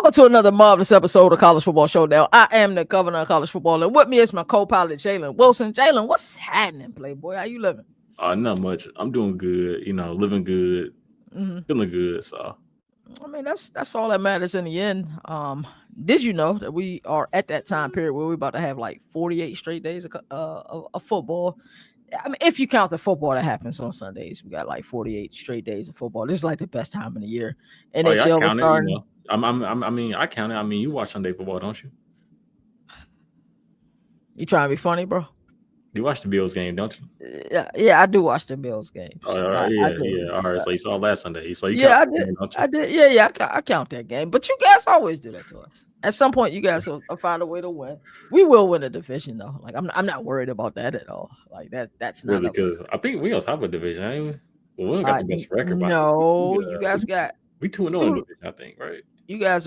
Welcome to another marvelous episode of College Football Showdown. I am the governor of college football, and with me is my co-pilot, Jalen Wilson. Jalen, what's happening, Playboy? How you living? Not much. I'm doing good. Living good, feeling good. So, I mean, that's all that matters in the end. Did you know that we are at that time period where we're about to have like 48 straight days of football? I mean, if you count the football that happens on Sundays, we got like 48 straight days of football. This is like the best time of the year. yeah, I NHL count it. starting. I count it. I mean, you watch Sunday football, don't you? You trying to be funny, bro? You watch the Bills game, don't you? Yeah, I do watch the Bills games. Oh, I do. yeah. All right, so you saw last Sunday. So you Yeah, I count the did. game, don't you? I did. Yeah. I count that game. But you guys always do that to us. At some point, you guys will find a way to win. We will win a division, though. Like I'm not worried about that at all. Like that's not Really, because I think we on top of the division, ain't we? Well, we don't got the best record. No, you guys got we 2-0 in the division, I think, right? You guys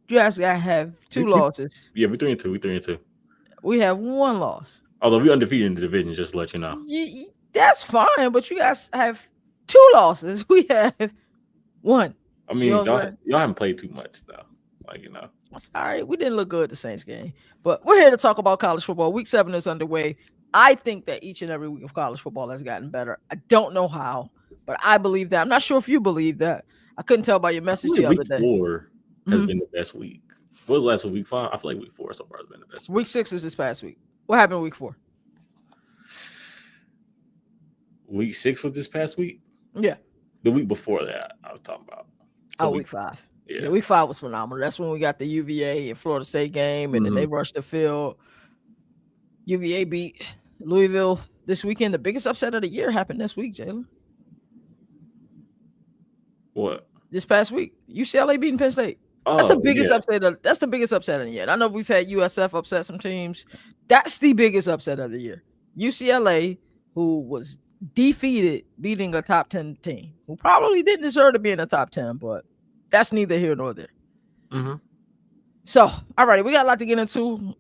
got to have two losses. Yeah, we 3-2. We 3-2. We have one loss. Although we undefeated in the division, just to let you know. That's fine, but you guys have two losses. We have one. I mean, y'all haven't played too much, though. Sorry, we didn't look good at the Saints game, but we're here to talk about college football. Week 7 is underway. I think that each and every week of college football has gotten better. I don't know how, but I believe that. I'm not sure if you believe that. I couldn't tell by your message the other day. Week 4 has been the best week. What was last week? 5? I feel like week 4 so far has been the best. Week 6 was this past week. What happened week 4? Week 6 was this past week? Yeah. The week before that, I was talking about. So week 5. Yeah, week 5 was phenomenal. That's when we got the UVA and Florida State game, and then they rushed the field. UVA beat Louisville this weekend. The biggest upset of the year happened this week, Jalen. What? This past week, UCLA beating Penn State. Oh, that's the biggest upset. That's the biggest upset of the year. I know we've had USF upset some teams. That's the biggest upset of the year. UCLA, who was defeated, beating a top 10 team, who probably didn't deserve to be in the top 10, but that's neither here nor there. So, all right, we got a lot to get into.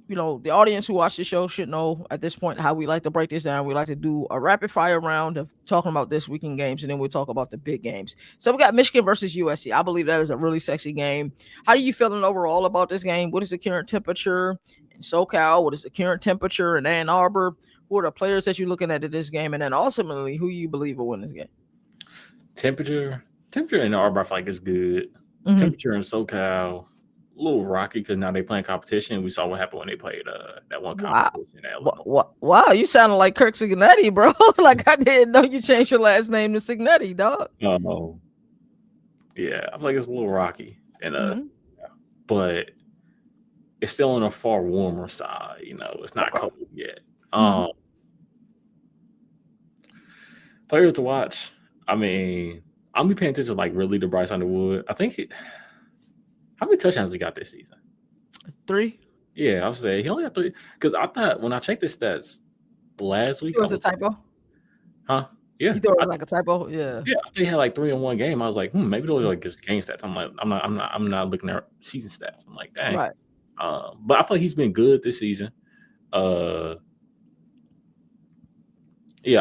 You know, the audience who watch the show should know at this point how we like to break this down. We like to do a rapid fire round of talking about this weekend games, and then we'll talk about the big games. So we got Michigan versus USC. I believe that is a really sexy game. How are you feeling overall about this game? What is the current temperature in SoCal? What is the current temperature in Ann Arbor? Who are the players that you're looking at in this game? And then ultimately, who you believe will win this game? Temperature in Ann Arbor, I feel like it's good. Temperature in SoCal, a little rocky because now they're playing competition. We saw what happened when they played that one competition. Wow, you sounded like Kirk Signetti, bro. Like I didn't know you changed your last name to Signetti, dog. Oh, yeah, I feel like it's a little rocky, and but it's still on a far warmer side. You know, it's not cold yet. Players to watch. I mean, I'm be paying attention like really to Bryce Underwood. I think how many touchdowns he got this season? 3. Yeah, I would say he only had 3. Because I thought when I checked his stats last week, it was a typo. Huh? Yeah, you thought it was like a typo. Yeah, I think he had like 3 in one game. I was like, maybe those are like just game stats. I'm like, I'm not looking at season stats. I'm like, dang. Right. But I feel like he's been good this season. Yeah,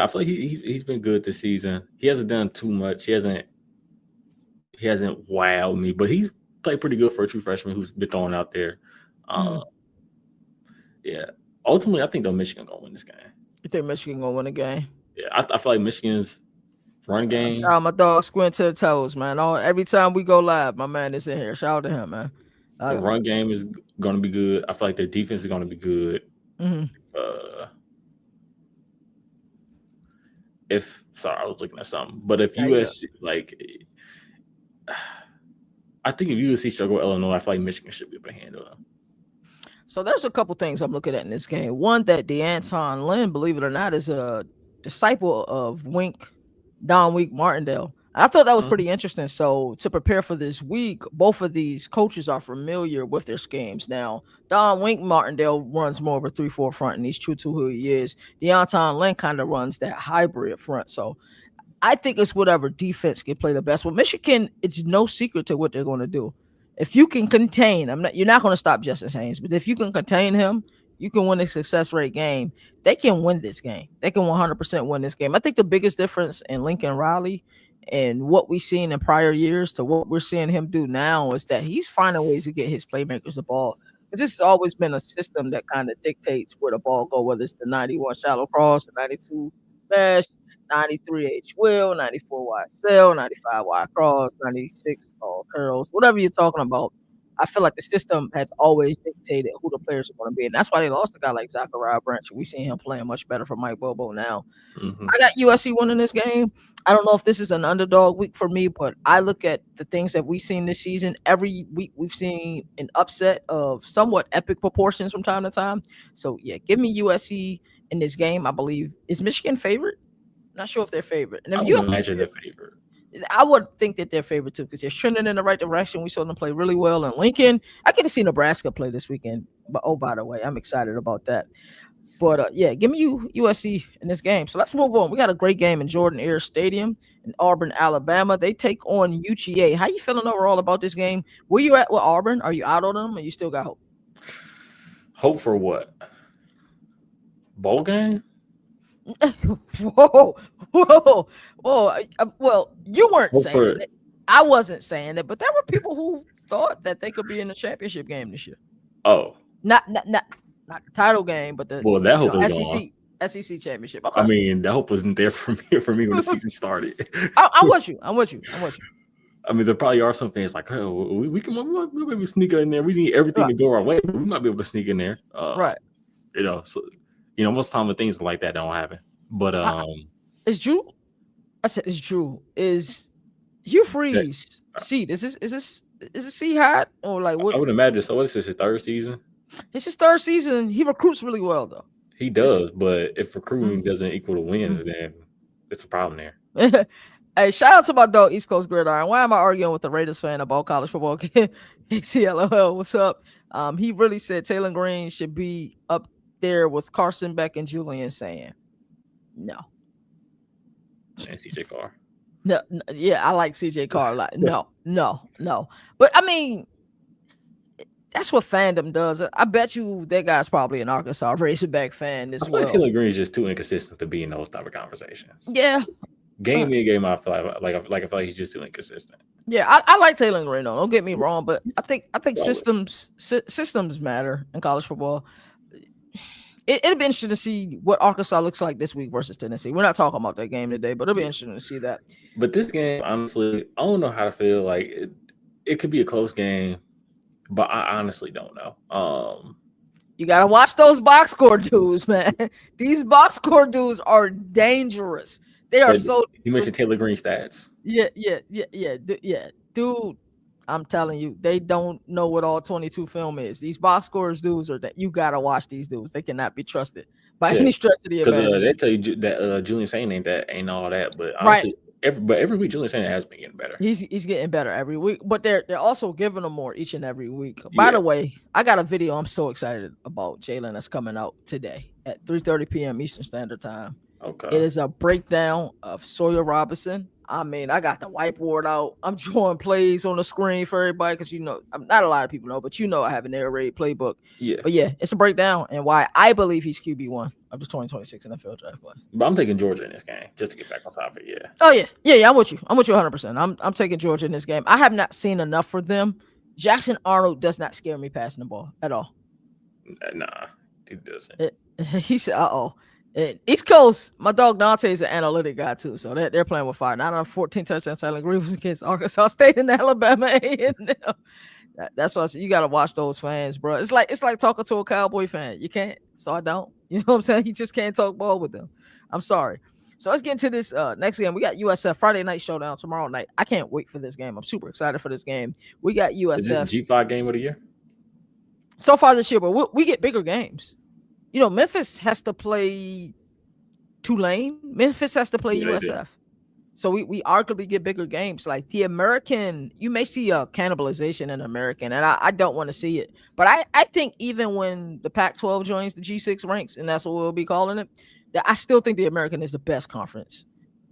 I feel like he's been good this season. He hasn't done too much. He hasn't wowed me, but he's played pretty good for a true freshman who's been thrown out there. Yeah. Ultimately, I think Michigan gonna win this game. You think Michigan gonna win the game? Yeah, I feel like Michigan's run game. Shout out my dog Squint to the toes, man. Every time we go live, my man is in here. Shout out to him, man. The run game is gonna be good. I feel like their defense is gonna be good. I was looking at something, but if USC I think if USC struggle with Illinois, I feel like Michigan should be able to handle them. So there's a couple things I'm looking at in this game. One, that DeAnton Lynn, believe it or not, is a disciple of Don Wink Martindale. I thought that was pretty interesting. So to prepare for this week, both of these coaches are familiar with their schemes. Now, Don Wink Martindale runs more of a 3-4 front, and he's true to who he is. DeAnton Lynn kind of runs that hybrid front. So I think it's whatever defense can play the best. With Michigan, it's no secret to what they're going to do. If you can contain, you're not going to stop Justice Haynes, but if you can contain him, you can win a success rate game. They can win this game. They can 100% win this game. I think the biggest difference in Lincoln Riley And what we've seen in prior years to what we're seeing him do now is that he's finding ways to get his playmakers the ball. Because this has always been a system that kind of dictates where the ball go, whether it's the 91 shallow cross, the 92 mesh, 93 H will, 94 wide cell, 95 wide cross, 96 curls, whatever you're talking about. I feel like the system has always dictated who the players are going to be. And that's why they lost a guy like Zachariah Branch. We seen him playing much better for Mike Bobo now. I got USC winning this game. I don't know if this is an underdog week for me, but I look at the things that we've seen this season. Every week we've seen an upset of somewhat epic proportions from time to time. So yeah, give me USC in this game. I believe is Michigan favorite. Not sure if they're favorite. And if I you would imagine they're favorite. I would think that they're favorite too because they're trending in the right direction. We saw them play really well in Lincoln. I get to see Nebraska play this weekend. But oh, by the way, I'm excited about that. But yeah, give me USC in this game. So let's move on. We got a great game in Jordan Air Stadium in Auburn, Alabama. They take on UGA. How you feeling overall about this game? Where you at with Auburn? Are you out on them, or you still got hope? Hope for what? Bowl game? Whoa. Well, you weren't saying it. I wasn't saying it, but there were people who thought that they could be in the championship game this year. Oh, not the title game, but the that hope is SEC championship. Okay. I mean, that hope wasn't there for me when the season started. I'm with you. I mean, there probably are some fans like, oh, we maybe sneak in there. We need everything to go our way, but we might be able to sneak in there. Right. So most of the time when things like that don't happen. But is Drew? I said it's Drew. Is Hugh Freeze seat? Is this seat hot or like what? I would imagine so. What is this? His third season? It's his third season. He recruits really well though. He does, but if recruiting doesn't equal the wins, then it's a problem there. Hey, shout out to my dog East Coast Gridiron. Why am I arguing with the Raiders fan about college football? ACLOL, what's up? He really said Taylor Green should be up there with Carson Beck and Julian saying no. And CJ Carr. No, yeah, I like CJ Carr a lot. No. But I mean, that's what fandom does. I bet you that guy's probably an Arkansas Razorback fan as well. I feel like Taylor Green is just too inconsistent to be in those type of conversations. Yeah. Game in, game out, I feel like he's just too inconsistent. Yeah, I like Taylor Green though. Don't get me wrong, but I think systems matter in college football. It'll be interesting to see what Arkansas looks like this week versus Tennessee. We're not talking about that game today, but it'll be interesting to see that. But this game, honestly, I don't know how to feel. Like it could be a close game, but I honestly don't know. You gotta watch those box score dudes, man. These box score dudes are dangerous. They are so. You mentioned Taylor Green stats. Yeah. Dude, I'm telling you, they don't know what all 22 film is. These box scores dudes are that you gotta watch these dudes. They cannot be trusted by any stretch of the imagination. Because they tell you that Julian Saint ain't all that, but honestly, every week Julian Saint has been getting better. He's getting better every week, but they're also giving him more each and every week. By the way, I got a video I'm so excited about Jalen that's coming out today at 3:30 p.m. Eastern Standard Time. Okay. It is a breakdown of Sawyer Robinson. I mean, I got the whiteboard out. I'm drawing plays on the screen for everybody because not a lot of people know, but I have an air raid playbook. Yeah. But yeah, it's a breakdown and why I believe he's QB1 of the 2026 NFL draft class. But I'm taking Georgia in this game just to get back on top of it. Yeah. Oh yeah. I'm with you. I'm with you 100%. I'm taking Georgia in this game. I have not seen enough for them. Jackson Arnold does not scare me passing the ball at all. Nah, he doesn't. He said, "Uh-oh." And East Coast, my dog Dante is an analytic guy too, so they're playing with fire. 9 out of 14 touchdowns, Silent Grievous against Arkansas State and Alabama A&M. That's why I said you gotta watch those fans, bro. It's like talking to a Cowboy fan. You can't, so I don't. You know what I'm saying? You just can't talk ball with them. I'm sorry. So let's get into this next game. We got USF Friday night showdown tomorrow night. I can't wait for this game. I'm super excited for this game. We got USF. Is this G5 game of the year? So far this year, but we get bigger games. Memphis has to play Tulane. Memphis has to play USF. So we arguably get bigger games. Like the American, you may see a cannibalization in American, and I don't want to see it. But I think even when the Pac-12 joins the G6 ranks, and that's what we'll be calling it, I still think the American is the best conference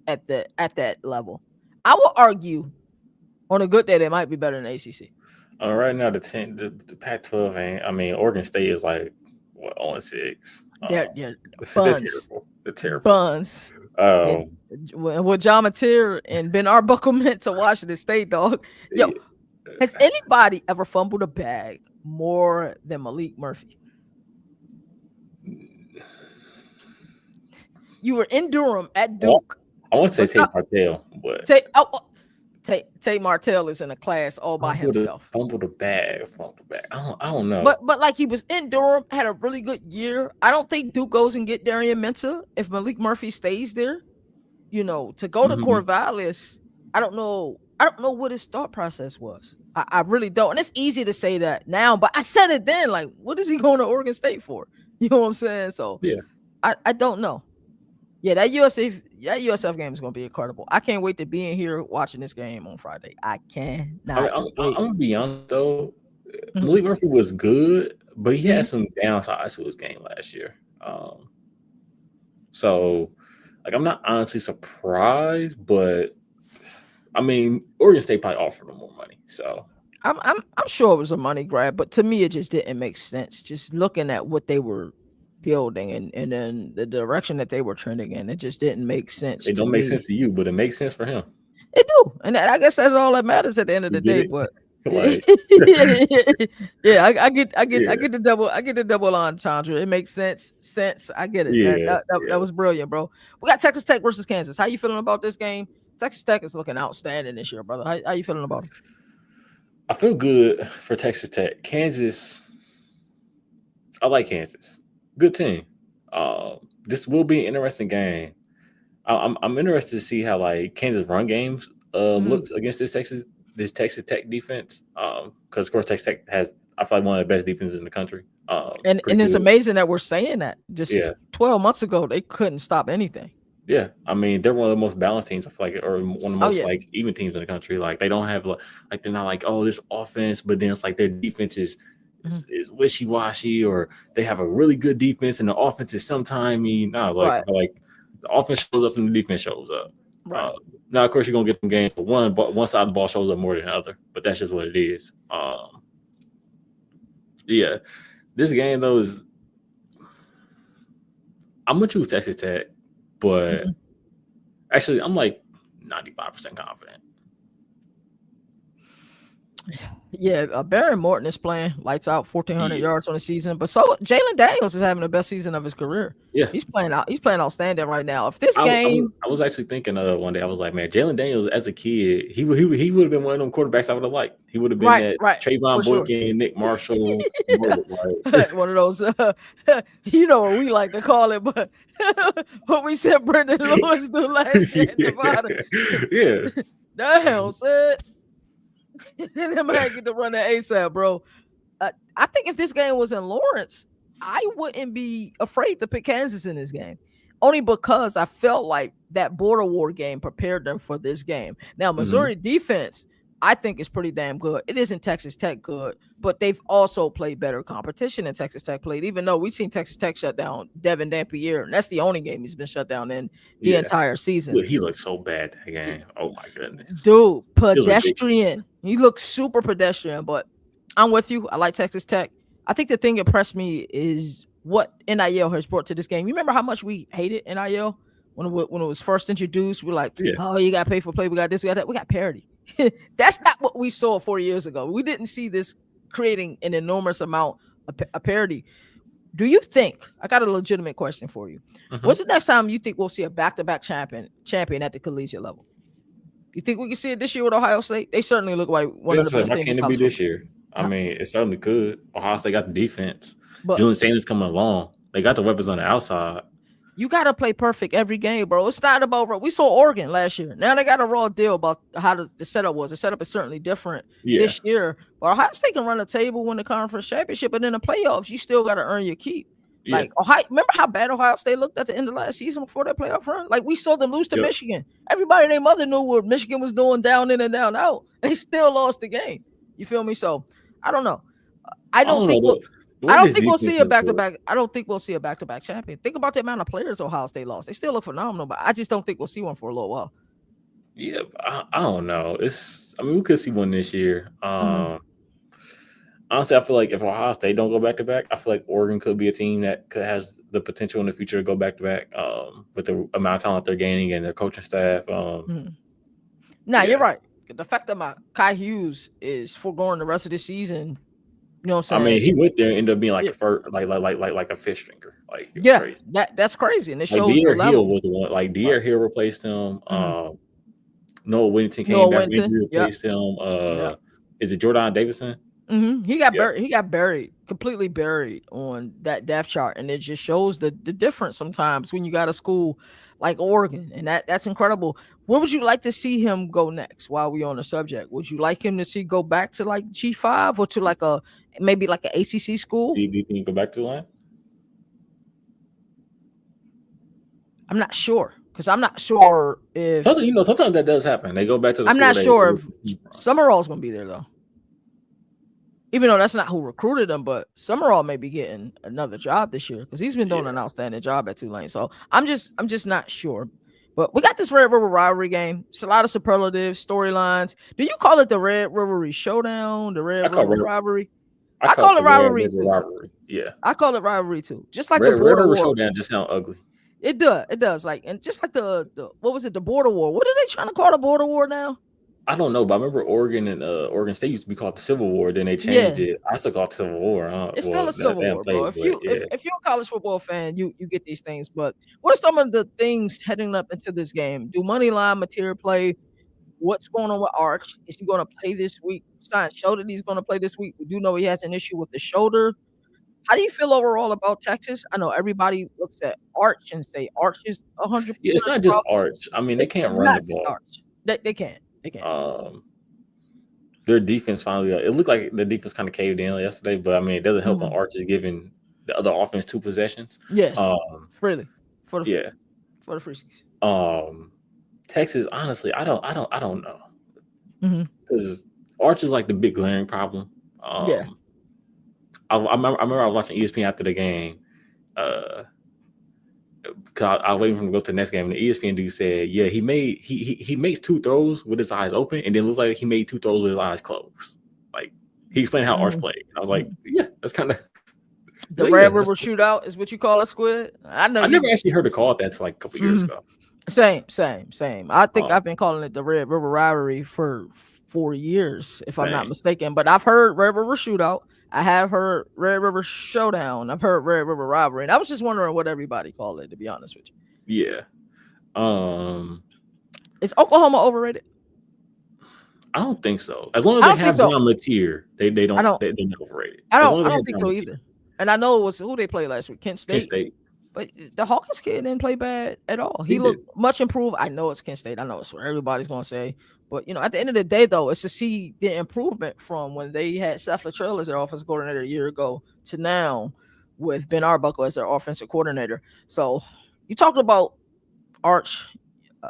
at that level. I will argue on a good day they might be better than ACC. Right now the Pac-12 ain't. I mean, Oregon State is like 0-6. They're They're terrible. Buns. Yeah. Oh, What John Mateer and Ben Arbuckle meant to Washington State, dog. Yo, has anybody ever fumbled a bag more than Malik Murphy? You were in Durham at well, Duke. I want to say What's Tate up? Martell, but Tate Martell is in a class all by himself. fumble the bag, fumble the bag. I don't know. But like he was in Durham, had a really good year. I don't think Duke goes and get Darian Mensah if Malik Murphy stays there. To go to Corvallis, I don't know. I don't know what his thought process was. I really don't. And it's easy to say that now, but I said it then. Like, what is he going to Oregon State for? You know what I'm saying? So Yeah, I don't know. Yeah, that USF game is gonna be incredible. I can't wait to be in here watching this game on Friday. I cannot I'm wait. gonna be honest though. Mhm. Malik Murphy was good, but he Mhm. had some downsides to his game last year. So like I'm not honestly surprised, but I mean Oregon State probably offered him more money. So I'm sure it was a money grab, but to me it just didn't make sense. Just looking at what they were building and then the direction that they were trending in, it just didn't make sense it to don't make me. sense to you, but it makes sense for him. It do, and I guess that's all that matters at the end of You the get day. it? But Like yeah, I yeah, get the double entendre. It makes sense. I get it. That yeah, that, that, yeah. that was brilliant, bro. We got Texas Tech versus Kansas. How you feeling about this game? Texas Tech is looking outstanding this year, brother. How you feeling about them? I feel good for Texas Tech. Kansas, I like Kansas. Good team. This will be an interesting game. I'm interested to see how like Kansas run games Mhm. looks against this Texas Tech defense. Because of course Texas Tech has I feel like one of the best defenses in the country. Pretty And it's good. amazing that we're saying that. Just Yeah, 12 months ago, they couldn't stop anything. yeah. I mean they're one of the most balanced teams. I feel like, or one of the Oh most yeah. like even teams in the country. Like they don't have like they're not like oh this offense, but then it's like their defense Mhm. is wishy washy, or they have a really good defense and the offense is sometimes. I mean, nah, like I Right. feel like the offense shows up and the defense shows up. Right. Uh, Now, of course, you're gonna get some games, but one side of the ball shows up more than the other. But that's just what it is. Yeah, this game though is I'm gonna choose Texas Tech, but Mhm. actually I'm like 95% confident. Yeah, Baron Morton is playing lights out, 1,400 Yeah, yards on the season. But so Jalen Daniels is having the best season of his career. yeah. He's playing out. He's playing outstanding right now. If this game, I was actually thinking one day I was like, man, Jalen Daniels as a kid, he would have been one of them quarterbacks I would have liked. He would have been right, that right, for Trayvon sure, Boykin, Nick Marshall, mold, like one of those, you know what we like to call it, but what we said Brendan Lewis do last year at Nevada. yeah, Damn, said, and that man get to run that ASAP, bro. I think if this game was in Lawrence, I wouldn't be afraid to pick Kansas in this game. Only because I felt like that border war game prepared them for this game. Now, hmm Missouri defense, I think is pretty damn good. It isn't Texas Tech good, but they've also played better competition than Texas Tech played, even though we've seen Texas Tech shut down Devin Dampier, and that's the only game he's been shut down in the yeah. entire season. He looked so bad that game. Oh my goodness, Dude, it was ridiculous. pedestrian. He looks super pedestrian, but I'm with you. I like Texas Tech. I think the thing that impressed me is what NIL has brought to this game. You remember how much we hated NIL when it was first introduced? We're like, Yeah, oh, you got to pay for play. We got this, we got that. We got parity. That's not what we saw 4 years ago. We didn't see this creating an enormous amount of parity. Do you think? I got a legitimate question for you. hmm What's the next time you think we'll see a back-to-back champion at the collegiate level? You think we can see it this year with Ohio State? They certainly look like one like of I the said, best why teams in can't it be college this football. year? I Uh, mean, it certainly could. Ohio State got the defense. But Julian Samuels coming along. They got the weapons on the outside. you got to play perfect every game, bro. It's not about we saw Oregon last year. Now they got a raw deal about how the setup was. The setup is certainly different Yeah, this year. But Ohio State can run the table, win the conference championship, but in the playoffs, you still got to earn your keep. yeah, Like Ohio, remember how bad Ohio State looked at the end of last season before that playoff run? Like we saw them lose to yep. Michigan. Everybody and their mother knew what Michigan was doing down in and down out. They still lost the game. You feel me? So I don't know. I I don't don't know think we'll the I way don't this think we'll defense see a has back to looked. back. I don't think we'll see a back to back champion. Think about the amount of players Ohio State lost. They still look phenomenal, but I just don't think we'll see one for a little while. Yeah, I don't know. I mean, we could see one this year. Mhm. honestly, I feel like if Ohio State don't go back to back, I feel like Oregon could be a team that could has the potential in the future to go back to back. With the amount of talent they're gaining and their coaching staff. Mhm. Nah, you're Yeah, right. The fact that my Kai Hughes is foregoing the rest of the season, you know what I I'm mean, saying? he went there and ended up being like Yeah, the first, like a fifth stringer. Like it was yeah, crazy. that's crazy, and it Like shows the Dier Hill level. was the one. Like Right. Dier Hill replaced him. Mhm. Noah Whittington came Noah back from Winton. injury, Yep. replaced him. Yep. Is it Jordan Davison? He got Yeah, buried. He got buried, completely buried on that depth chart, and it just shows the difference sometimes when you got a school like Oregon, and that's incredible. Where would you like to see him go next? While we on the subject, would you like him to see go back to like G5 or to like a maybe like an ACC school? do you think you go back to the line? I'm not sure because I'm not sure Sometimes if sometimes that does happen. They go back to the I'm school not they sure if came from. Summerall's gonna be there though. Even though that's not who recruited him, but Summerall may be getting another job this year because he's been doing Yeah, an outstanding job at Tulane. So I'm just not sure. But we got this Red River rivalry game. It's a lot of superlatives, storylines. Do you call it the Red River Showdown, the I Red call River Red, rivalry? I I call it call the it Red rivalry River too. rivalry. Yeah, I call it rivalry too. Just like the Red border River war. Showdown just sound ugly. It does. It does. Like, and just like the what was it, the border war? What are they trying to call the border war now? I don't know, but I remember Oregon and Oregon State used to be called the Civil War. Then they changed Yeah. it. I still call it Civil War. It's still Well, a they civil haven't war, bro. played, If but you yeah, if you're a college football fan, you get these things. But what are some of the things heading up into this game? Do money line material play? What's going on with Arch? Is he going to play this week? Signs show that he's going to play this week. We do know he has an issue with the shoulder. How do you feel overall about Texas? I know everybody looks at Arch and say Arch is 100% yeah. It's not the just problem. Arch. I mean, they can't It's run not the just ball. Arch. They can't. They can't. Um, their defense finally. It looked like the defense kind of caved in yesterday, but I mean, it doesn't help when Mhm. Arch is giving the other offense two possessions. Yeah, Um, freely for the yeah. Friskies. Um, Texas, honestly, I don't know Mhm. because Arch is like the big glaring problem. Yeah. I remember I was watching ESPN after the game. Uh, cause I was waiting for him to go to the next game, and the ESPN dude said, "Yeah, he makes two throws with his eyes open, and then it looks like he made two throws with his eyes closed." Like he explained how Arch Mhm. played. I was like, Mhm. "Yeah, that's kind of The like, yeah." Red River Shootout is what you call it, Squid. I know I never you. actually heard it called that till like a couple years Mhm. ago. Same. I think Um, I've been calling it the Red River Rivalry for 4 years, if I'm not Same. mistaken. But I've heard Red River Shootout. I have heard Red River Showdown. I've heard Red River Rivalry. And I was just wondering what everybody called it, to be honest with you. Yeah. Um, Is Oklahoma overrated? I don't think so. As long as I they don't think have so. John Latier, I don't they're not overrated. I As don't long as I they don't have think John so Latier. either. And I know it was who they played last week, Kent Kent State. State, But the Hawkins kid didn't play bad at all. he He did. looked much improved. I know it's Kent State. I know it's what everybody's gonna say. But at the end of the day, though, it's to see the improvement from when they had Seth Luttrell as their offensive coordinator a year ago to now with Ben Arbuckle as their offensive coordinator. So you talked about Arch. Uh,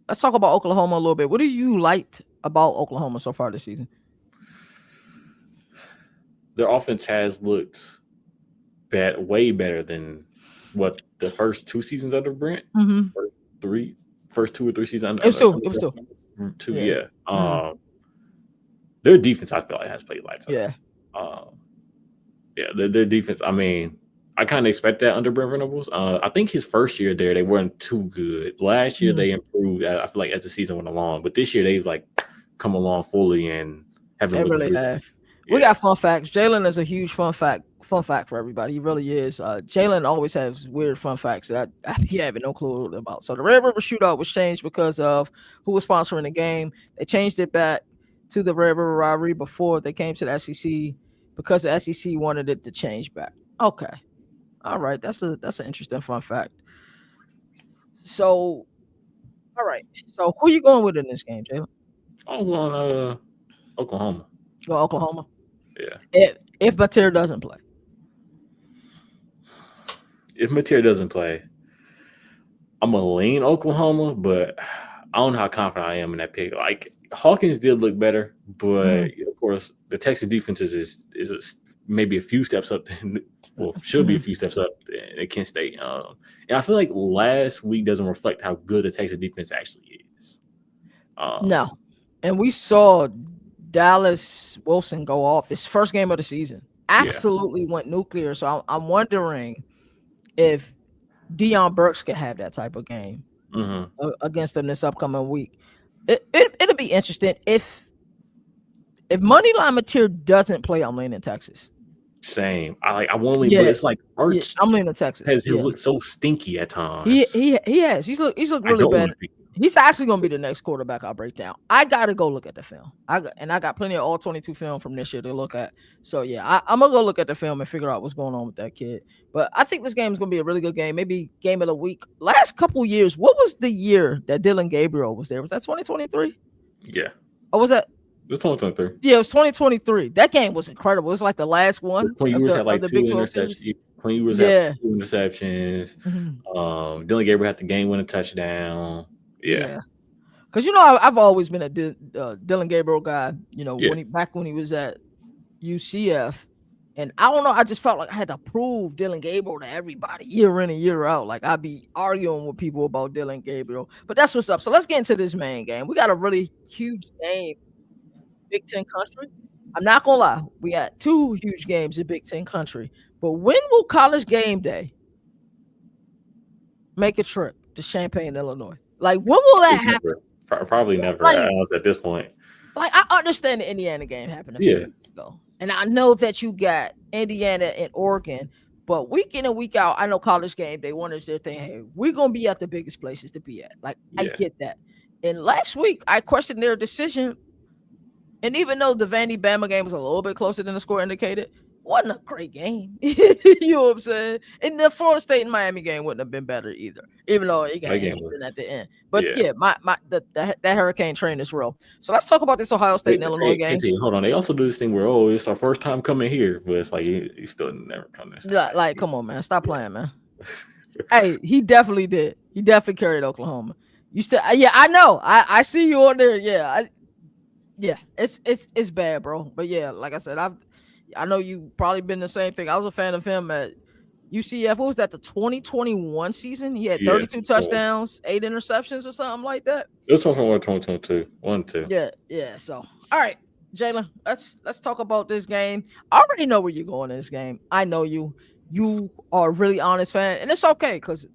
let's talk about Oklahoma a little bit. What do you liked about Oklahoma so far this season? Their offense has looked way better than what the first two seasons under Brent. Mm-hmm. First 2 or 3 seasons It was two. under It was two. two. Yeah. Yeah. Mm-hmm. Their defense, I feel like, has played lights Yeah. out. Yeah, their defense. I mean, I kind of expect that under Brent Venables. I think his first year there, they weren't too good. Last year, Mm-hmm. they improved. I feel like as the season went along, but this year they've like come along fully and haven't They looked really good. have. Yeah. We got fun facts. Jalen is a huge fun fact for everybody. He really is. Jalen always has weird fun facts that I be having no clue about. So the Red River Shootout was changed because of who was sponsoring the game. They changed it back to the Red River Rivalry before they came to the SEC because the SEC wanted it to change back. Okay. All right. That's an interesting fun fact. So, all right. So who you going with in this game, Jalen? I'm going Oklahoma. Go Oklahoma. Yeah. If Batir doesn't play. If Mateer doesn't play, I'm gonna lean Oklahoma, but I don't know how confident I am in that pick. Like Hawkins did look better, but of course the Texas defense is maybe a few steps up. Should be a few steps up at Kent State. And I feel like last week doesn't reflect how good the Texas defense actually is. No. And we saw Dallas Wilson go off. It's first game of the season. Yeah. Absolutely went nuclear. So I'm wondering if Deion Burks could have that type of game against them this upcoming week. It'll be interesting if Moneyline Material doesn't play. I'm leaning Texas. Same. I want to lean, but it's like Arch I'm leaning Texas. has looked so stinky at times. He has. He's looked really bad. He's actually going to be the next quarterback I'll break down. I got to go look at the film. I got plenty of all 22 film from this year to look at. So, yeah, I'm going to go look at the film and figure out what's going on with that kid. But I think this game is going to be a really good game. Maybe game of the week. Last couple years, what was the year that Dylan Gabriel was there? Was that 2023? Yeah. Or was that? It was 2023. Yeah, it was 2023. That game was incredible. It was like the last one. When you had like 2 interceptions. When you was at 2 interceptions. Dylan Gabriel had the game-winning touchdown. Yeah. Because, I've always been a Dylan Gabriel guy, when he was at UCF. And I don't know, I just felt like I had to prove Dylan Gabriel to everybody year in and year out. Like, I'd be arguing with people about Dylan Gabriel. But that's what's up. So let's get into this main game. We got a really huge game in Big Ten country. I'm not going to lie. We got 2 huge games in Big Ten country. But when will College Game Day make a trip to Champaign, Illinois? Like, when will that happen? Probably never. At this point. Like, I understand the Indiana game happened a few weeks ago. And I know that you got Indiana and Oregon. But week in and week out, I know College Game Day, one is their thing. Hey, we're going to be at the biggest places to be at. Like, I get that. And last week, I questioned their decision. And even though the Vandy Bama game was a little bit closer than the score indicated, wasn't a great game. You know what I'm saying? And the Florida State and Miami game wouldn't have been better either, even though it got interesting at the end. But that Hurricane train is real. So let's talk about this Ohio State and Illinois game. Hold on. They also do this thing where, it's our first time coming here, but it's like you still never come this. Like, come on, man. Stop playing, man. Hey, he definitely did. He definitely carried Oklahoma. You still, I know. I see you on there. Yeah, it's bad, bro. But yeah, like I said, I know you probably been the same thing. I was a fan of him at UCF. What was that? The 2021 season? He had 32 touchdowns, 8 interceptions, or something like that. It was 2022, 1-2. Yeah. So, all right, Jalen, let's talk about this game. I already know where you're going in this game. I know you. You are a really honest fan, and it's okay because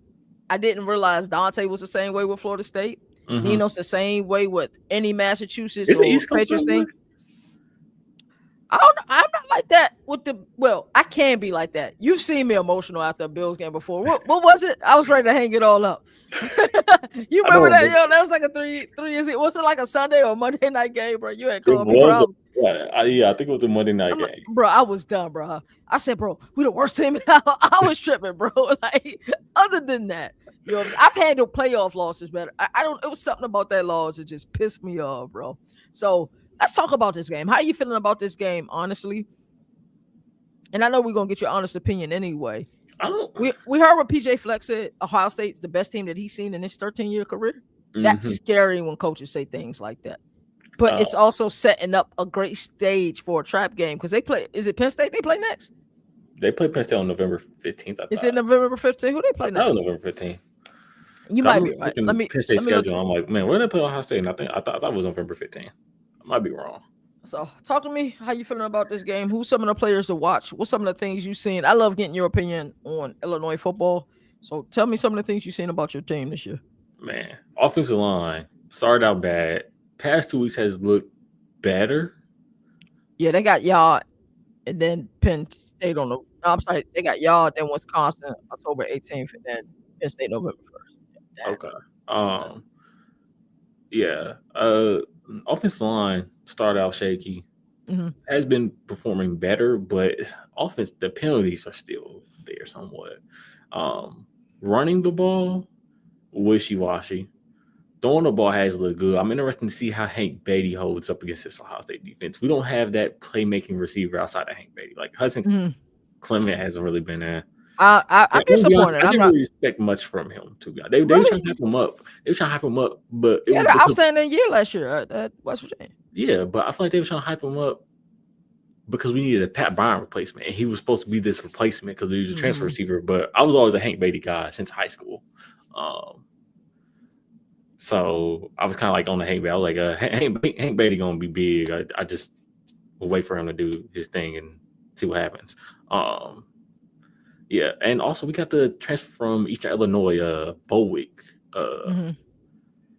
I didn't realize Dante was the same way with Florida State. Nino's the same way with any Massachusetts or Patriots thing. I don't know. I'm not like that with I can be like that. You've seen me emotional after a Bills game before. What was it? I was ready to hang it all up. You remember that? Yo, that was like a 3 years ago. Was it like a Sunday or Monday night game, bro? You had called me, bro. Yeah, I think it was the Monday night game. Bro, I was done, bro. I said, bro, we the worst team. I was tripping, bro. Like, other than that, I've handled playoff losses better. I don't. It was something about that loss that just pissed me off, bro. So let's talk about this game. How are you feeling about this game, honestly? And I know we're gonna get your honest opinion anyway. We heard what PJ Fleck said. Ohio State's the best team that he's seen in his 13-year career. That's scary when coaches say things like that. But it's also setting up a great stage for a trap game because they play. Is it Penn State they play next? They play Penn State on November 15th. Is it November 15th? Who they play next? That was November 15th. You might be right. Let me Penn State schedule. I'm like, man, where did they play Ohio State? And I thought it was November 15th. I might be wrong. So talk to me. How you feeling about this game? Who's some of the players to watch? What's some of the things you've seen? I love getting your opinion on Illinois football. So tell me some of the things you've seen about your team this year. Man, offensive line started out bad. Past 2 weeks has looked better. Yeah, they got y'all, and then Penn State on the. No, I'm sorry, they got y'all, then Wisconsin October 18th, and then Penn State November 1st. Okay. Offensive line started out shaky. Has been performing better, but the penalties are still there somewhat. Running the ball, wishy-washy. Throwing the ball has looked good. I'm interested to see how Hank Beatty holds up against this Ohio State defense. We don't have that playmaking receiver outside of Hank Beatty. Like Hudson Clement hasn't really been there. I'm disappointed. I didn't really expect much from him, to be honest. They were trying to hype him up. But it was outstanding year last year at West Virginia. Yeah, but I feel like they were trying to hype him up because we needed a Pat Bryant replacement, and he was supposed to be this replacement because he was a transfer receiver. But I was always a Hank Beatty guy since high school. So I was kind of like on the Hank Bailey. I was like, Hank Bailey gonna be big. I just will wait for him to do his thing and see what happens. Um, yeah, and also we got the transfer from Eastern Illinois, Bowick. Mm-hmm.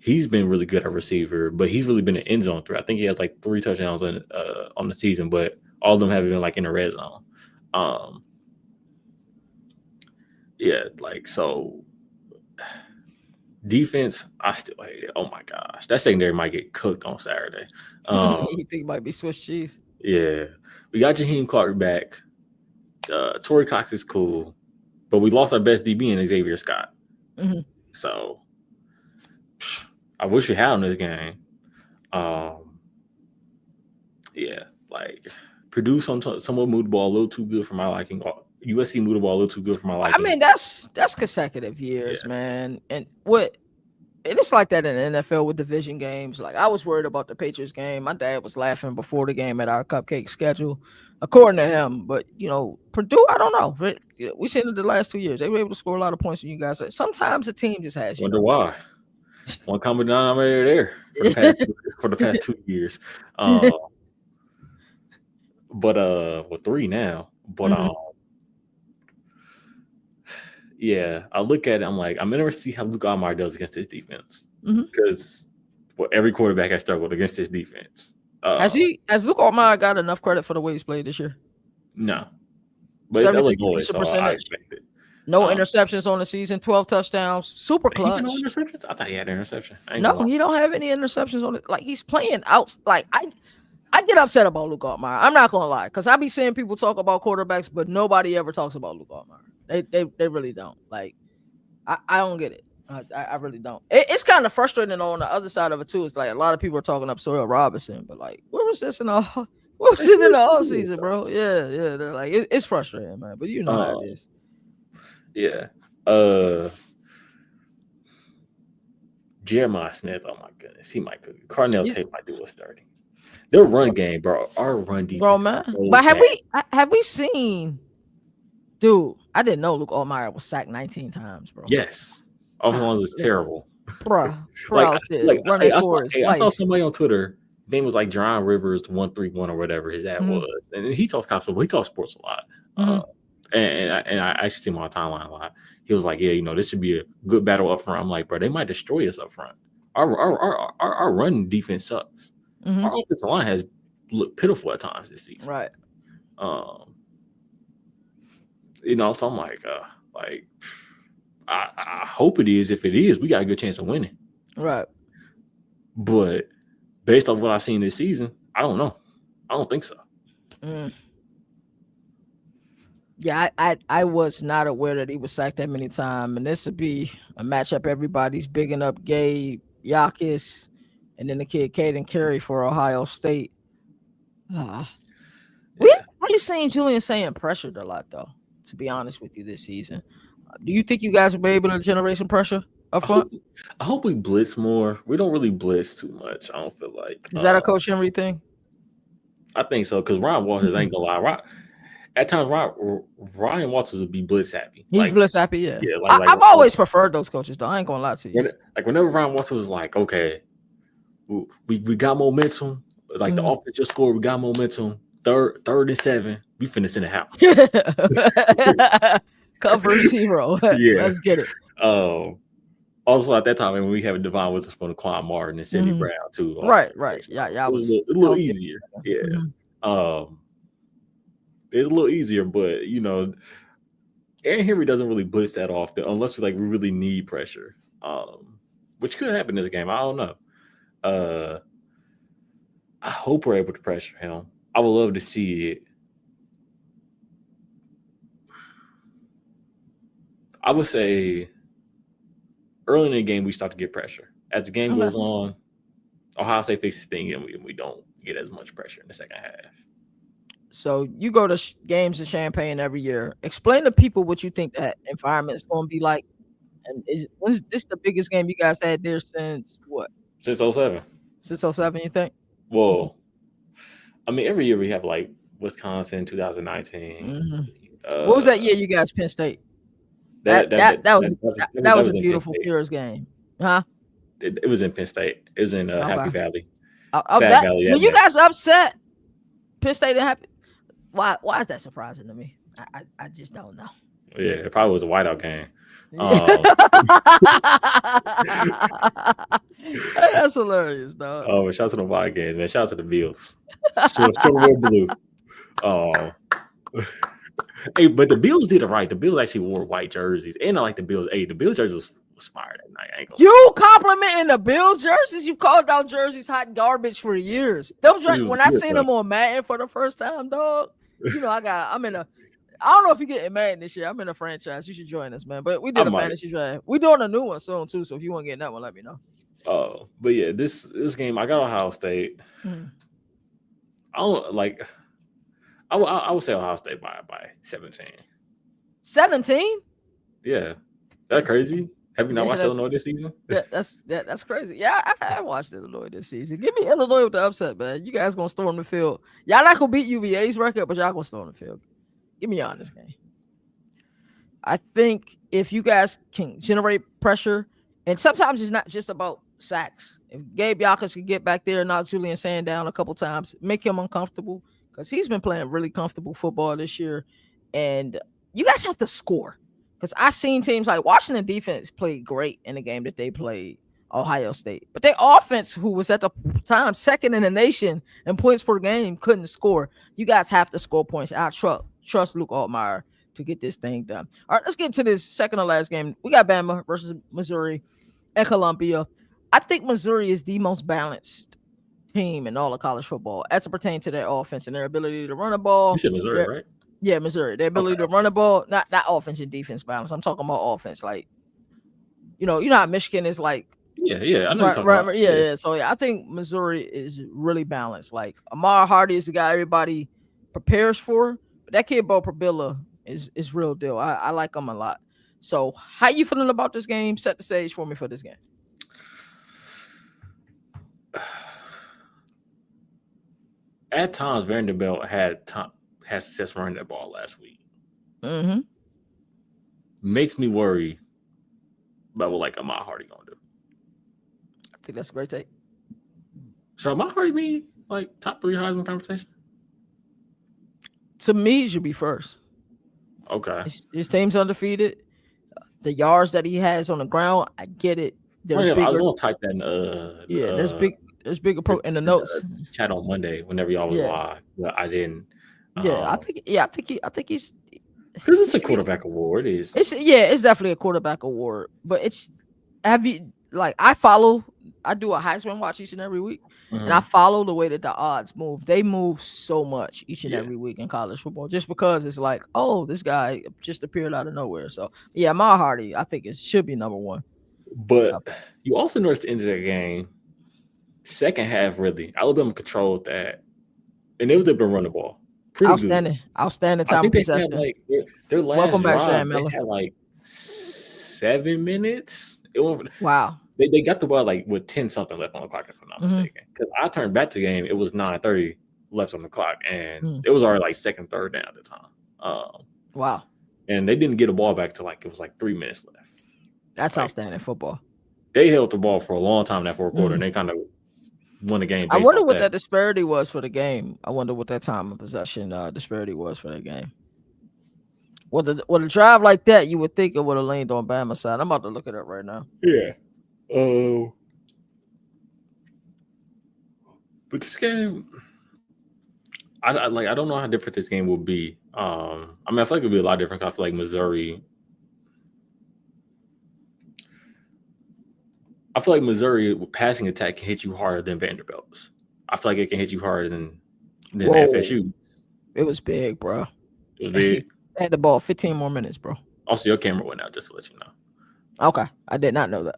He's been really good at receiver, but he's really been an end zone threat. I think he has like 3 touchdowns on the season, but all of them have been like in the red zone. Um, yeah, like so. Defense, I still hate it. Oh my gosh, that secondary might get cooked on Saturday. You think it might be Swiss cheese? Yeah, we got Jaheim Clark back. Torrey Cox is cool, but we lost our best DB in Xavier Scott. Mm-hmm. So I wish we had him this game. Yeah, like Purdue somewhat moved the ball a little too good for my liking. USC moved the ball a little too good for my liking. I mean, that's consecutive years, man. And it's like that in the NFL with division games. Like I was worried about the Patriots game. My dad was laughing before the game at our cupcake schedule, according to him. But Purdue, I don't know. We seen it the last 2 years. They were able to score a lot of points on you guys. Sometimes a team just has Wonder why. One common denominator there for the past 2 years. But with 3 now. But yeah, I look at it. I'm like, I'm interested to see how Luke Almeyer does against this defense because every quarterback has struggled against this defense. Has Luke Almeyer got enough credit for the way he's played this year? No, but it's Illinois, so I expect it. No interceptions on the season, 12 touchdowns, super clutch. No interceptions? I thought he had an interception. No, he don't have any interceptions on it. Like he's playing out. Like I get upset about Luke Almeyer. I'm not gonna lie, because I be seeing people talk about quarterbacks, but nobody ever talks about Luke Almeyer. They really don't. Like I don't get it. I really don't. It's kind of frustrating on the other side of it too. It's like a lot of people are talking up Sawyer Robinson, but like where was this in the offseason, bro? Yeah. They're like it's frustrating, man. But you know how it is. Yeah. Jeremiah Smith, oh my goodness, he might cook. Carnell Tate might do a 30. Their run game, bro. Our run defense, bro, man. But have we seen? Dude, I didn't know Luke Almeyer was sacked 19 times, bro. Yes, offensive is terrible, bro. I saw somebody on Twitter. His name was like John Rivers 131 or whatever his ad was, and he talks football. He talks sports a lot. And I actually see him on my timeline a lot. He was like, yeah, this should be a good battle up front. I'm like, bro, they might destroy us up front. Our run defense sucks. Our offensive line has looked pitiful at times this season. Right. So I'm like, I hope it is. If it is, we got a good chance of winning. Right. But based off what I've seen this season, I don't know. I don't think so. Yeah, I was not aware that he was sacked that many times, and this would be a matchup everybody's bigging up Gabe Yakis and then the kid Caden Carey for Ohio State. We haven't really seen Julian saying pressured a lot, though, to be honest with you, this season. Do you think you guys will be able to generate some pressure up front? I hope we blitz more. We don't really blitz too much, I don't feel like. Is that a Coach Henry thing? I think so, because Ryan Walters ain't gonna lie. At times, Ryan Walters would be blitz happy. He's blitz happy, yeah. Like I've always preferred those coaches, though. I ain't gonna lie to you. Whenever Ryan Walters was like, okay, we got momentum. Like the offense just scored, we got momentum. Third and 7, we finished in the house. Cover 0. Yeah, let's get it. Also, at that time, when we have Devon with us from Quan Martin and Cindy Brown too. Also. Right. Yeah, it was a little easier. Yeah. It's a little easier, but Aaron Henry doesn't really blitz that often unless we really need pressure, which could happen in this game. I don't know. I hope we're able to pressure him. I would love to see it. I would say early in the game we start to get pressure. As the game goes on, Ohio State faces thing and we don't get as much pressure in the second half. So you go to games in Champaign every year. Explain to people what you think that environment is going to be like. And was this the biggest game you guys had there since what? Since 07. Since 07, you think? Well, I mean, every year we have Wisconsin 2019. What was that year you guys Penn State? That was a beautiful Pures game, huh? It was in Penn State. It was in Happy Okay. Valley, Fat That Valley. when you guys upset Penn State didn't happen. Why is that surprising to me? I just don't know. Yeah, it probably was a whiteout game. Yeah. That's hilarious, dog. Oh, shout out to the white game, man. Shout out to the Bills. Still wear blue. Oh, hey, but the Bills did it right. The Bills actually wore white jerseys, and I like the Bills. Hey, the Bills jersey was fire that night. I ain't gonna You complimenting the Bills jerseys? You called out jerseys hot garbage for years. Those It was when I good, seen though. them on Madden for the first time, dog. You know, I'm in a. I don't know if you're getting Madden this year. I'm in a franchise. You should join us, man. But we I did a might. fantasy draft. We're doing a new one soon too. So if you want to get in that one, let me know. Oh, but yeah, this game I got Ohio State. Mhm. I don't like. I would say Ohio State by 17. 17? Yeah, that crazy. Have you not Yeah, watched Illinois this season? that's crazy. Yeah, I watched Illinois this season. Give me Illinois with the upset, man. You guys gonna storm the field. Y'all not gonna beat UVA's record, but y'all gonna storm the field. Give me on this game. I think if you guys can generate pressure, and sometimes it's not just about sacks. If Gabe Yakas can get back there and knock Julian Sand down a couple times, make him uncomfortable because he's been playing really comfortable football this year. And you guys have to score because I seen teams like Washington defense played great in the game that they played Ohio State, but their offense, who was at the time second in the nation in points per game, couldn't score. You guys have to score points. I trust Luke Altmaier to get this thing done. All right, let's get into this second to last game. We got Bama versus Missouri and Columbia. I think Missouri is the most balanced team in all of college football as it pertains to their offense and their ability to run the ball. You said Missouri, right? Yeah, Missouri. Their ability to run the ball, not offense and defense balance. I'm talking about offense. Like, you know how Michigan is like. Yeah. I know you're talking about. Yeah. So yeah, I think Missouri is really balanced. Like Amar Hardy is the guy everybody prepares for, but that kid Bo Prabilla is real deal. I like him a lot. So how you feeling about this game? Set the stage for me for this game. At times, Vanderbilt had success running that ball last week. Mm-hmm. Makes me worry about what like Amar Hardy gonna do. I think that's a great take. So Amar Hardy be like top 3 Heisman conversation? To me, he should be first. Okay. His team's undefeated. The yards that he has on the ground, I get it. I was gonna type that in there's bigger in the notes. Chat on Monday whenever y'all was live, but I didn't. I think he's because it's a quarterback award. It's definitely a quarterback award. But I do a Heisman watch each and every week, and I follow the way that the odds move. They move so much each and every week in college football, just because it's like, oh, this guy just appeared out of nowhere. So yeah, Amar Hardy, I think it should be number one. But you also noticed the end of the game, second half, really, Alabama controlled that, and they was able to run the ball. Outstanding time of possession. Their last Welcome back, drive, Sam Miller. they had like 7 minutes. Wow. They got the ball like with 10 something left on the clock, if I'm not mistaken. Because I turned back to the game, it was 9:30 left on the clock, and it was already like second, third down at the time. Wow. And they didn't get a ball back to it was like 3 minutes left. That's outstanding football. They held the ball for a long time in that fourth quarter, and they kind of won the game. I wonder what that disparity was for the game. I wonder what that time of possession disparity was for the game. With a drive like that, you would think it would have leaned on Bama's side. I'm about to look it up right now. Yeah. But this game, I don't know how different this game will be. I mean, I feel like it'll be a lot different. I feel like Missouri. I feel like Missouri passing attack can hit you harder than Vanderbilt's. I feel like it can hit you harder than FSU. It was big, bro. It was big. They had the ball 15 more minutes, bro. Also, your camera went out, just to let you know. Okay, I did not know that.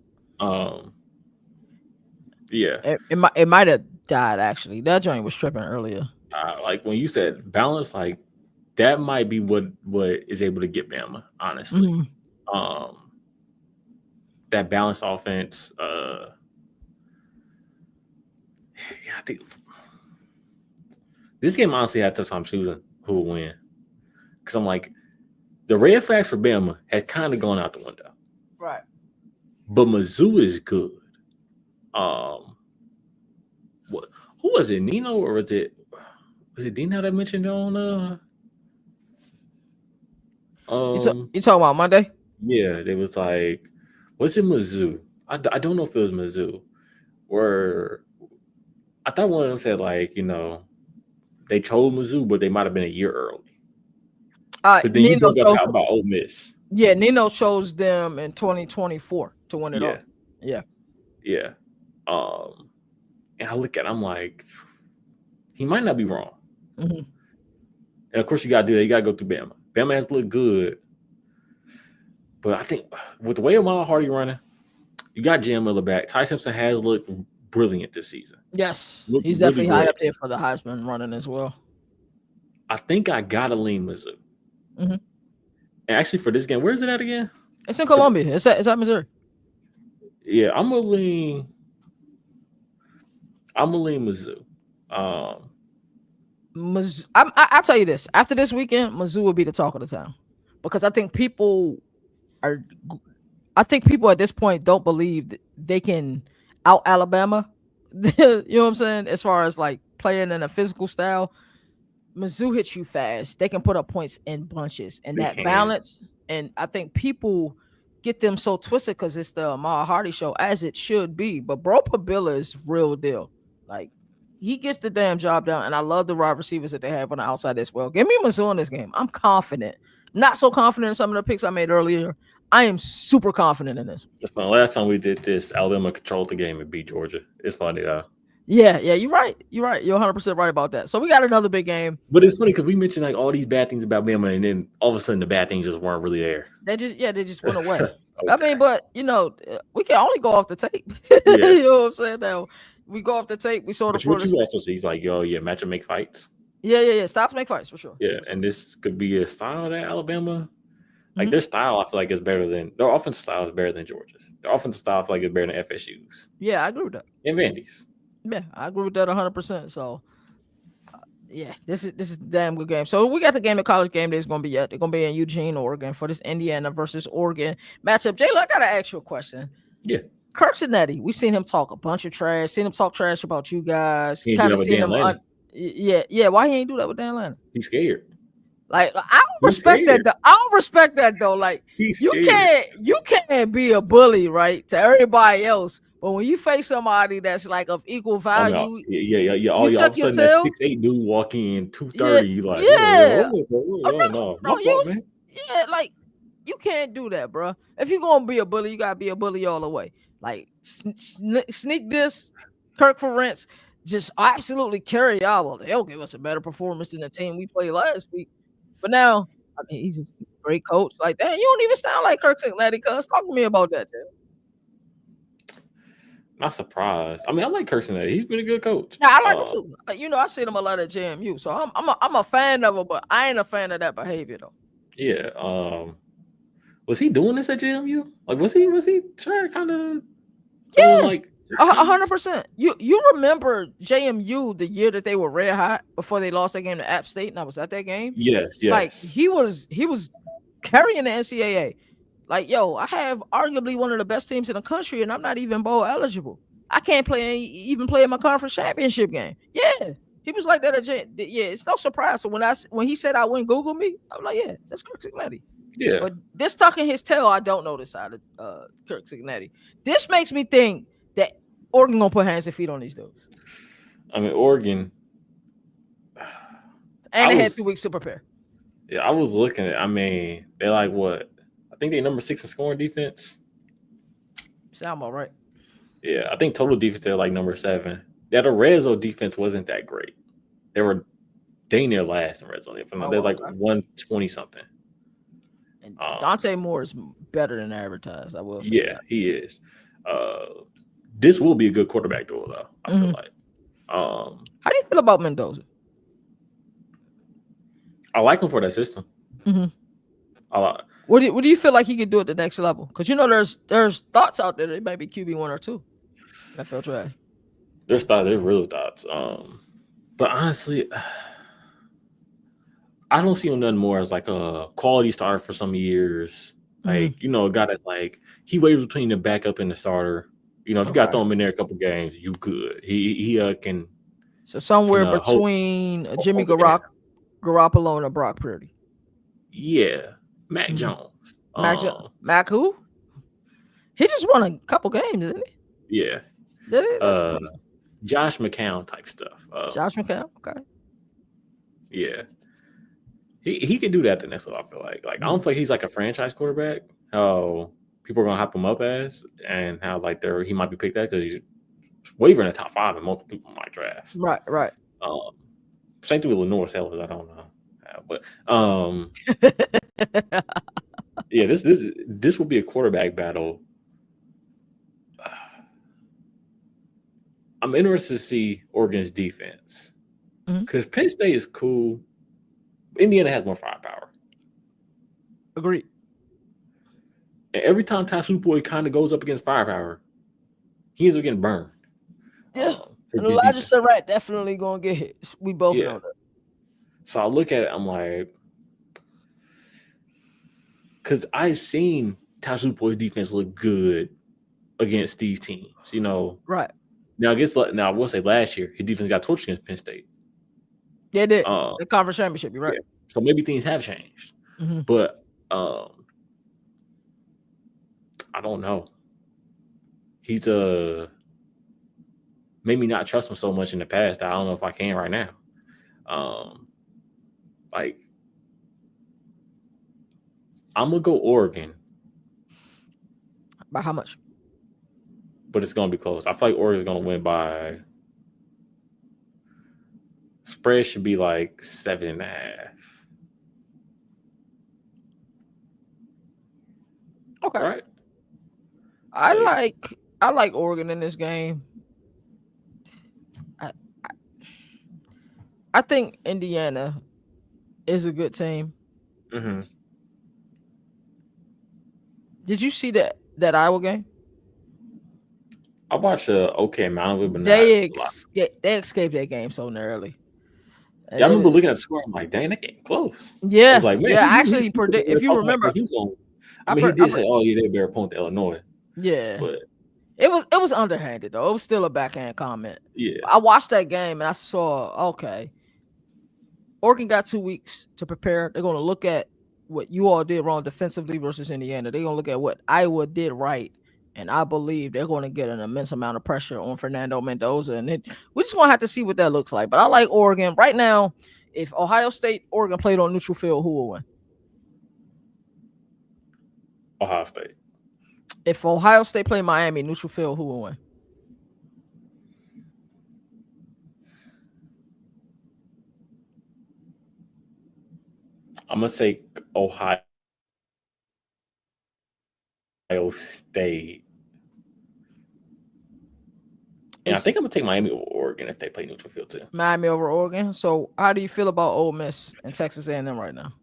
Yeah. It might have died actually. That joint was tripping earlier. Like when you said balance, like that might be what is able to get Bama, honestly. That balanced offense. I think this game honestly had a tough time choosing who will win. Because I'm like, the red flags for Bama had kind of gone out the window. Right. But Mizzou is good. Um, what? Who was it? Nino or was it Dino that mentioned on You talking about Monday? yeah, it was like, was it Mizzou? I don't know if it was Mizzou. Where I thought one of them said like, they chose Mizzou, but they might have been a year early. Because then you Nino brought up chose. how about Ole Miss. Yeah, Nino chose them in 2024 to win it Yeah, all. Yeah. yeah. And I look at it, I'm like, he might not be wrong. Mm-hmm. And of course, you got to do that. You got to go through Bama. Bama has looked good. But I think with the way Amon Hardy running, you got Jam Miller back. Ty Simpson has looked brilliant this season. Yes, Looked he's really definitely high great. up there for the Heisman running as well. I think I got to lean Mizzou. Mm-hmm. And actually, for this game, where is it at again? It's in Columbia. It's at Missouri. Yeah, I'm gonna lean Mizzou. I'll tell you this. After this weekend, Mizzou will be the talk of the town because I think people at this point don't believe that they can out Alabama. You know what I'm saying? As far as like playing in a physical style, Mizzou hits you fast. They can put up points in bunches, and They that can. balance. And I think people get them so twisted because it's the Ahmad Hardy show, as it should be. But Bro Pabilla is real deal. Like he gets the damn job done, and I love the wide receivers that they have on the outside as well. Give me Mizzou in this game. I'm confident. Not so confident in some of the picks I made earlier. I am super confident in this. It's funny. Last time we did this, Alabama controlled the game and beat Georgia. It's funny though. Yeah, you're right. You're 100% right about that. So we got another big game. But it's funny because we mentioned like all these bad things about Bama, and then all of a sudden the bad things just weren't really there. They just went away. Okay. I mean, but we can only go off the tape. You know what I'm saying? Now we go off the tape. We saw the What you also see, he's like, yo, yeah, matchup make fights. Yeah. Styles make fights for sure. Yeah, for sure. and this could be a style that Alabama, like their style, I feel like is better than their offensive style is better than Georgia's. Their offensive style, I feel like is better than FSU's. Yeah, I agree with that. And Vandy's. Yeah, I agree with that 100%. So, yeah, this is a damn good game. So we got the game. The college game day is going to be at. They're going to be in Eugene, Oregon for this Indiana versus Oregon matchup. Jayla, I got to ask you a question. Yeah. Kirk Cinetti, we seen him talk a bunch of trash. Seen him talk trash about you guys. Kind of seen him. Yeah. Why he ain't do that with Dan Lanning? He's scared. Like I don't respect that. I don't respect that though. Like you can't be a bully, right, to everybody else. But when you face somebody that's like of equal value, yeah. All of a sudden, that 6'8" dude walk in 230, you like, like you can't do that, bro. If you're gonna be a bully, you gotta be a bully all the way. Like sneak this, Kirk Ferentz, just absolutely carry out. Well, they'll give us a better performance than the team we played last week. But now, I mean, he's just a great coach. Like that, you don't even sound like Kirk Cincinnati. Cuz talk to me about that, Jay. Not surprised. I mean, I like Kirk Cincinnati. He's been a good coach. Yeah, I like him too. Like, I see him a lot at JMU, so I'm a fan of him, but I ain't a fan of that behavior though. Yeah. Was he doing this at JMU? Like, was he trying to kind of? Yeah, like 100%. You remember JMU the year that they were red hot before they lost that game to App State, and I was at that game. Yes. Like he was carrying the NCAA. Like, yo, I have arguably one of the best teams in the country, and I'm not even bowl eligible. I can't even play in my conference championship game. Yeah, he was like that at yeah. It's no surprise. So when he said I wouldn't Google me, I'm like, yeah, that's Kirk Cincinnati. Yeah. But this tucking his tail, I don't know this side of Kirk Cincinnati. This makes me think that Oregon gonna put hands and feet on these dudes. I mean, Oregon, and they had 2 weeks to prepare. Yeah, I was looking at. I mean, they're like what? I think they're number 6 in scoring defense. Sound all right. Yeah, I think total defense they're like number 7. Yeah, the red zone defense wasn't that great. They were dang near last in red zone. They're like 120 something. And Dante Moore is better than advertised. I will say. Yeah, that. He is. This will be a good quarterback duel, though. I feel like. How do you feel about Mendoza? I like him for that system. What do you feel like he could do at the next level? Because there's thoughts out there that it might be QB 1 or 2. NFL draft. There's real thoughts. But honestly, I don't see him nothing more as like a quality starter for some years. Like a guy that's like he waves between the backup and the starter. You know, if you got to throw him in there a couple games, you good. He can So somewhere hold between Jimmy it down. Garoppolo and Brock Purdy. Yeah, Mac Jones. Mac who? He just won a couple games, didn't he? Yeah. Did he? That's crazy. Josh McCown type stuff. Josh McCown. Okay. Yeah. He can do that the next level, I feel like. I don't feel like he's like a franchise quarterback. How people are gonna hype him up as, and how like he might be picked at because he's wavering in the top 5 in multiple people might draft. Right. Same thing with Lenore Sellers. I don't know how, but yeah, this will be a quarterback battle. I'm interested to see Oregon's defense because Penn State is cool. Indiana has more firepower. Agreed. And every time Tasu Boy kind of goes up against firepower, he ends up getting burned. Yeah. And Elijah Surratt definitely gonna get hit. We both know that. So I look at it, I'm like, because I've seen Tasu Boy's defense look good against these teams, you know. Right. Now I will say last year his defense got torched against Penn State. They did. The conference championship, you're right. Yeah. So maybe things have changed. But I don't know. He's made me not trust him so much in the past that I don't know if I can right now. Like I'm gonna go Oregon. By how much? But it's gonna be close. I feel like Oregon's gonna win by spread should be like 7.5. Okay. Right. I like Oregon in this game. I think Indiana is a good team. Did you see that Iowa game? I watched a okay amount of it, but they escaped that game so narrowly. And I remember looking at the score. I'm like, dang, that game close. Yeah, I was like, man, actually predict. If you remember, he did say, "Oh, yeah, they're a better opponent to Illinois." Yeah, but it was underhanded though. It was still a backhand comment. Yeah, I watched that game and I saw Oregon got 2 weeks to prepare. They're going to look at what you all did wrong defensively versus Indiana. They're going to look at what Iowa did right. And I believe they're going to get an immense amount of pressure on Fernando Mendoza. And we're just going to have to see what that looks like. But I like Oregon. Right now, if Ohio State, Oregon played on neutral field, who will win? Ohio State. If Ohio State play Miami, neutral field, who will win? I'm going to say Ohio State. And I think I'm going to take Miami over Oregon if they play neutral field too. Miami over Oregon. So how do you feel about Ole Miss and Texas A&M right now?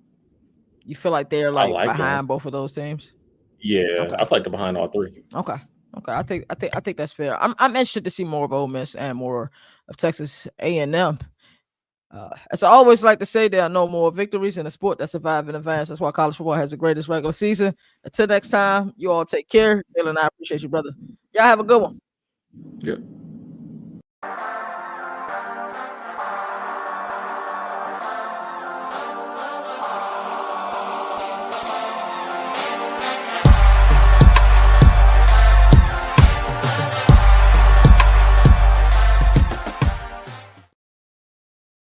You feel like they're like behind both of those teams? Yeah, okay. I feel like they're behind all three. Okay. I think that's fair. I'm interested to see more of Ole Miss and more of Texas A&M. As I always like to say, there are no more victories in a sport that survive in advance. That's why college football has the greatest regular season. Until next time, you all take care. Dale and I appreciate you, brother. Y'all have a good one. Yeah.